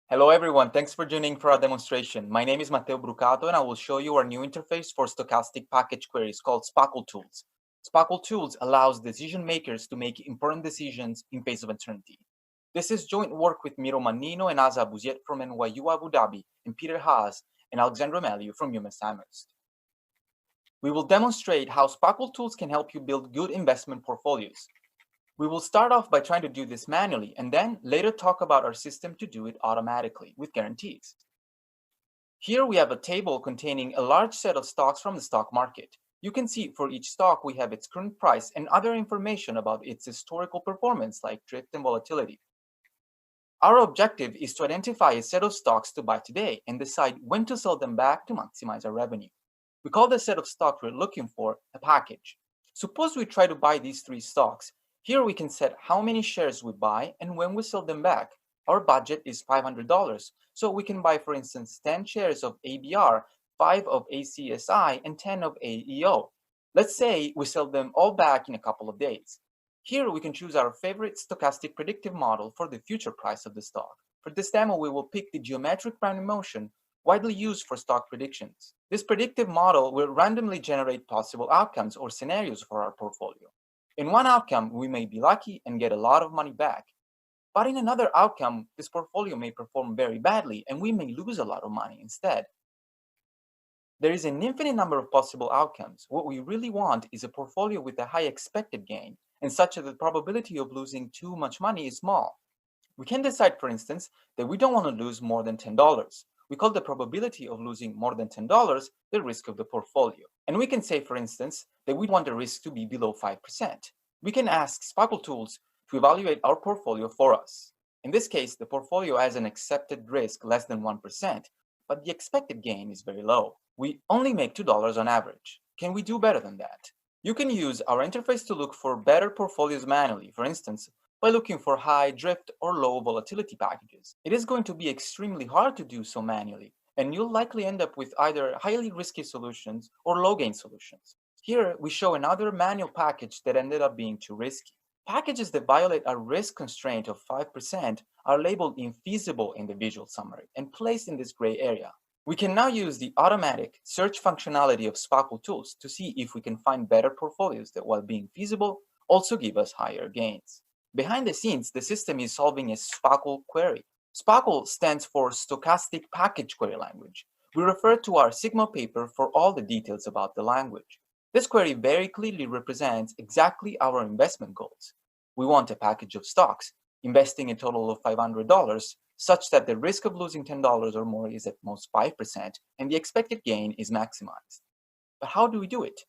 Hello everyone, thanks for joining for our demonstration. My name is Matteo Brucoato and I will show you our new interface for stochastic package queries called SPaQL Tools. SPaQL Tools allows decision makers to make important decisions in face of uncertainty. This is joint work with Miro Mannino and Asa Abuziet from NYU Abu Dhabi and Peter Haas and Alexandra Meliu from UMass Amherst. We will demonstrate how SPaQL Tools can help you build good investment portfolios. We will start off by trying to do this manually and then later talk about our system to do it automatically with guarantees. Here we have a table containing a large set of stocks from the stock market. You can see for each stock we have its current price and other information about its historical performance like drift and volatility. Our objective is to identify a set of stocks to buy today and decide when to sell them back to maximize our revenue. We call the set of stocks we're looking for a package. Suppose we try to buy these three stocks. Here we can set how many shares we buy and when we sell them back. Our budget is $500, so we can buy, for instance, 10 shares of ABR, 5 of ACSI, and 10 of AEO. Let's say we sell them all back in a couple of days. Here we can choose our favorite stochastic predictive model for the future price of the stock. For this demo, we will pick the geometric random motion widely used for stock predictions. This predictive model will randomly generate possible outcomes or scenarios for our portfolio. In one outcome, we may be lucky and get a lot of money back. But in another outcome, this portfolio may perform very badly and we may lose a lot of money instead. There is an infinite number of possible outcomes. What we really want is a portfolio with a high expected gain and such that the probability of losing too much money is small. We can decide, for instance, that we don't want to lose more than $10. We call the probability of losing more than $10 the risk of the portfolio. And we can say, for instance, that we want the risk to be below 5%. We can ask SPaQL Tools to evaluate our portfolio for us. In this case, the portfolio has an accepted risk less than 1%, but the expected gain is very low. We only make $2 on average. Can we do better than that? You can use our interface to look for better portfolios manually, for instance, by looking for high drift or low volatility packages. It is going to be extremely hard to do so manually, and you'll likely end up with either highly risky solutions or low gain solutions. Here we show another manual package that ended up being too risky. Packages that violate our risk constraint of 5% are labeled infeasible in the visual summary and placed in this gray area. We can now use the automatic search functionality of SPaQL Tools to see if we can find better portfolios that, while being feasible, also give us higher gains. Behind the scenes, the system is solving a SPaQL query. SPaQL stands for Stochastic Package Query Language. We refer to our Sigma paper for all the details about the language. This query very clearly represents exactly our investment goals. We want a package of stocks, investing a total of $500, such that the risk of losing $10 or more is at most 5%, and the expected gain is maximized. But how do we do it?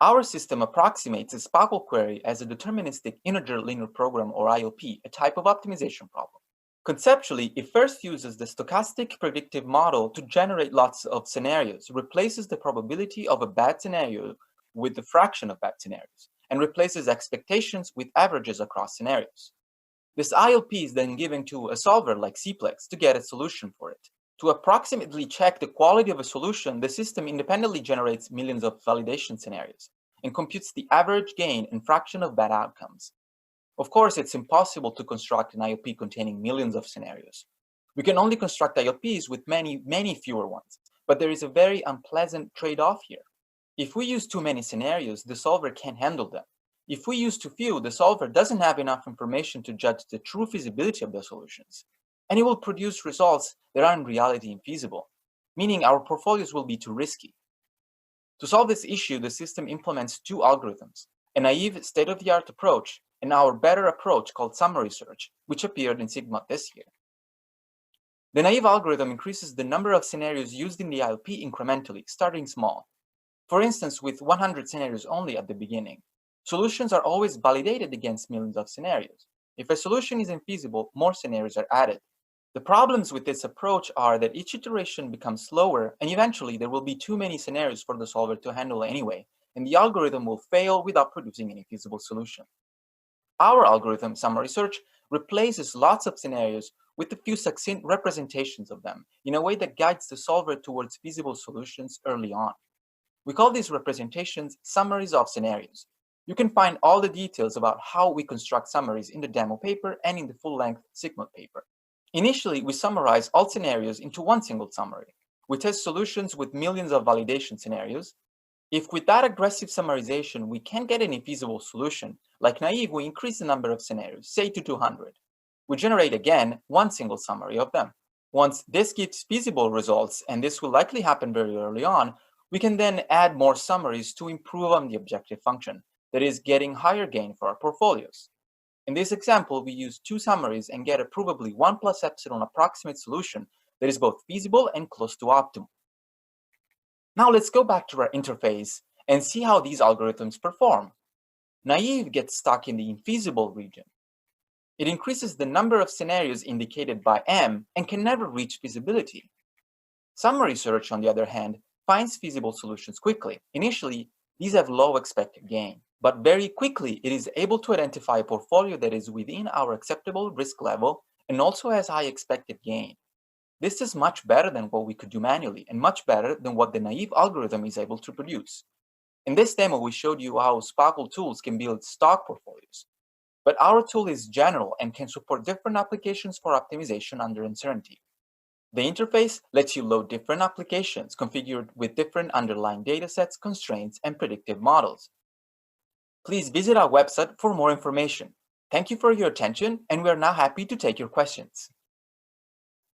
Our system approximates a SPaQL query as a deterministic integer linear program, or ILP, a type of optimization problem. Conceptually, it first uses the stochastic predictive model to generate lots of scenarios, replaces the probability of a bad scenario with the fraction of bad scenarios, and replaces expectations with averages across scenarios. This ILP is then given to a solver like Cplex to get a solution for it. To approximately check the quality of a solution, the system independently generates millions of validation scenarios and computes the average gain and fraction of bad outcomes. Of course, it's impossible to construct an ILP containing millions of scenarios. We can only construct ILPs with many, many fewer ones, but there is a very unpleasant trade-off here. If we use too many scenarios, the solver can't handle them. If we use too few, the solver doesn't have enough information to judge the true feasibility of the solutions, and it will produce results that are in reality infeasible, meaning our portfolios will be too risky. To solve this issue, the system implements two algorithms, a naive state-of-the-art approach and our better approach called summary search, which appeared in Sigma this year. The naive algorithm increases the number of scenarios used in the ILP incrementally, starting small. For instance, with 100 scenarios only at the beginning. Solutions are always validated against millions of scenarios. If a solution is infeasible, more scenarios are added. The problems with this approach are that each iteration becomes slower, and eventually there will be too many scenarios for the solver to handle anyway, and the algorithm will fail without producing any feasible solution. Our algorithm, summary search, replaces lots of scenarios with a few succinct representations of them in a way that guides the solver towards feasible solutions early on. We call these representations summaries of scenarios. You can find all the details about how we construct summaries in the demo paper and in the full-length Sigma paper. Initially, we summarize all scenarios into one single summary. We test solutions with millions of validation scenarios. If with that aggressive summarization we can't get any feasible solution, like naive, we increase the number of scenarios, say to 200. We generate again one single summary of them. Once this gives feasible results, and this will likely happen very early on, we can then add more summaries to improve on the objective function, that is, getting higher gain for our portfolios. In this example, we use two summaries and get a provably 1 plus epsilon approximate solution that is both feasible and close to optimal. Now let's go back to our interface and see how these algorithms perform. Naive gets stuck in the infeasible region. It increases the number of scenarios indicated by M and can never reach feasibility. Summary search, on the other hand, finds feasible solutions quickly. Initially, these have low expected gain, but very quickly it is able to identify a portfolio that is within our acceptable risk level and also has high expected gain. This is much better than what we could do manually and much better than what the naive algorithm is able to produce. In this demo, we showed you how SPaQL tools can build stock portfolios. But our tool is general and can support different applications for optimization under uncertainty. The interface lets you load different applications configured with different underlying datasets, constraints, and predictive models. Please visit our website for more information. Thank you for your attention, and we are now happy to take your questions.